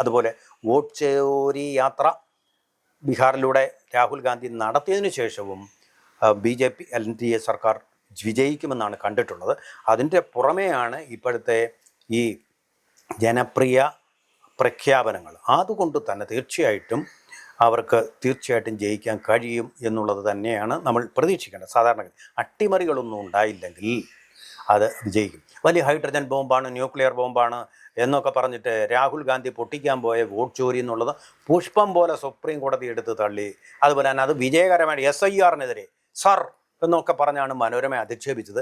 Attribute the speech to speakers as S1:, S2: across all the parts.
S1: അതുപോലെ വോട്ട് ചോരി യാത്ര ബീഹാറിലൂടെ രാഹുൽ ഗാന്ധി നടത്തിയതിനു ശേഷവും BJP NDA സർക്കാർ വിജയിക്കുമെന്നാണ് കണ്ടിട്ടുള്ളത്. അതിൻ്റെ പുറമെയാണ് ഇപ്പോഴത്തെ ഈ ജനപ്രിയ പ്രഖ്യാപനങ്ങൾ. അതുകൊണ്ട് തന്നെ അവർക്ക് തീർച്ചയായിട്ടും ജയിക്കാൻ കഴിയും എന്നുള്ളത് തന്നെയാണ് നമ്മൾ പ്രതീക്ഷിക്കേണ്ടത്. സാധാരണ അട്ടിമറികളൊന്നും ഉണ്ടായില്ലെങ്കിൽ അത് വിജയിക്കും. വലിയ ഹൈഡ്രജൻ ബോംബാണ്, ന്യൂക്ലിയർ ബോംബാണ് എന്നൊക്കെ പറഞ്ഞിട്ട് രാഹുൽ ഗാന്ധി പൊട്ടിക്കാൻ പോയ വോട്ട് ചോരി എന്നുള്ളത് പുഷ്പം പോലെ സുപ്രീം കോടതി എടുത്ത് തള്ളി. അതുപോലെ തന്നെ അത് വിജയകരമായിട്ട് SIRനെതിരെ സർ എന്നൊക്കെ പറഞ്ഞാണ് മനോരമ അധിക്ഷേപിച്ചത്.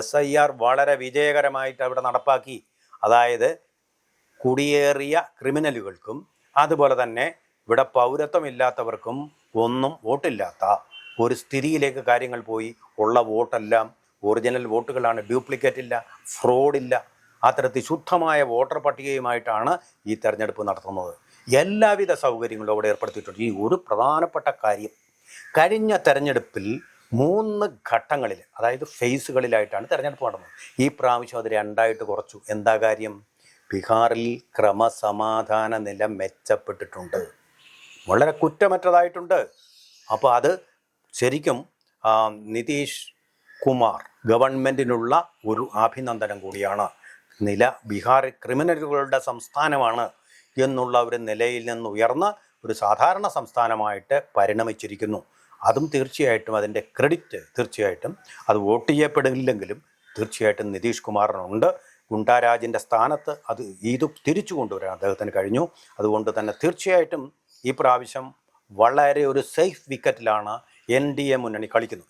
S1: SIR വളരെ വിജയകരമായിട്ട് അവിടെ നടപ്പാക്കി. അതായത് കുടിയേറിയ ക്രിമിനലുകൾക്കും അതുപോലെ തന്നെ ഇവിടെ പൗരത്വമില്ലാത്തവർക്കും ഒന്നും വോട്ടില്ലാത്ത ഒരു സ്ഥിതിയിലേക്ക് കാര്യങ്ങൾ പോയി. ഉള്ള വോട്ടെല്ലാം ഒറിജിനൽ വോട്ടുകളാണ്, ഡ്യൂപ്ലിക്കേറ്റ് ഇല്ല, ഫ്രോഡില്ല. അത്തരത്തിൽ ശുദ്ധമായ വോട്ടർ പട്ടികയുമായിട്ടാണ് ഈ തെരഞ്ഞെടുപ്പ് നടത്തുന്നത്. എല്ലാവിധ സൗകര്യങ്ങളും അവിടെ ഏർപ്പെടുത്തിയിട്ടുണ്ട്. ഈ ഒരു പ്രധാനപ്പെട്ട കാര്യം, കഴിഞ്ഞ തെരഞ്ഞെടുപ്പിൽ 3 ഘട്ടങ്ങളിൽ, അതായത് ഫേസുകളിലായിട്ടാണ് തെരഞ്ഞെടുപ്പ് നടന്നത്. ഈ പ്രാവശ്യം അത് 2ആയിട്ട് കുറച്ചു. എന്താ കാര്യം? ബീഹാറിൽ ക്രമസമാധാന നില മെച്ചപ്പെട്ടിട്ടുണ്ട്, വളരെ കുറ്റമറ്റതായിട്ടുണ്ട്. അപ്പോൾ അത് ശരിക്കും നിതീഷ് കുമാർ ഗവൺമെൻറ്റിനുള്ള ഒരു അഭിനന്ദനം കൂടിയാണ്. ബീഹാർ ക്രിമിനലുകളുടെ സംസ്ഥാനമാണ് എന്നുള്ള ഒരു നിലയിൽ നിന്ന് ഉയർന്ന് ഒരു സാധാരണ സംസ്ഥാനമായിട്ട് പരിണമിച്ചിരിക്കുന്നു. അതും തീർച്ചയായിട്ടും അതിൻ്റെ ക്രെഡിറ്റ് തീർച്ചയായിട്ടും അത് വോട്ട് ചെയ്യപ്പെടില്ലെങ്കിലും തീർച്ചയായിട്ടും നിതീഷ് കുമാറിനുണ്ട്. ഗുണ്ടാരാജിൻ്റെ സ്ഥാനത്ത് ഇത് തിരിച്ചു കൊണ്ടുവരാൻ അദ്ദേഹത്തിന് കഴിഞ്ഞു. അതുകൊണ്ട് തന്നെ തീർച്ചയായിട്ടും ഈ പ്രാവശ്യം വളരെ ഒരു സേഫ് വിക്കറ്റിലാണ് NDA മുന്നണി കളിക്കുന്നത്.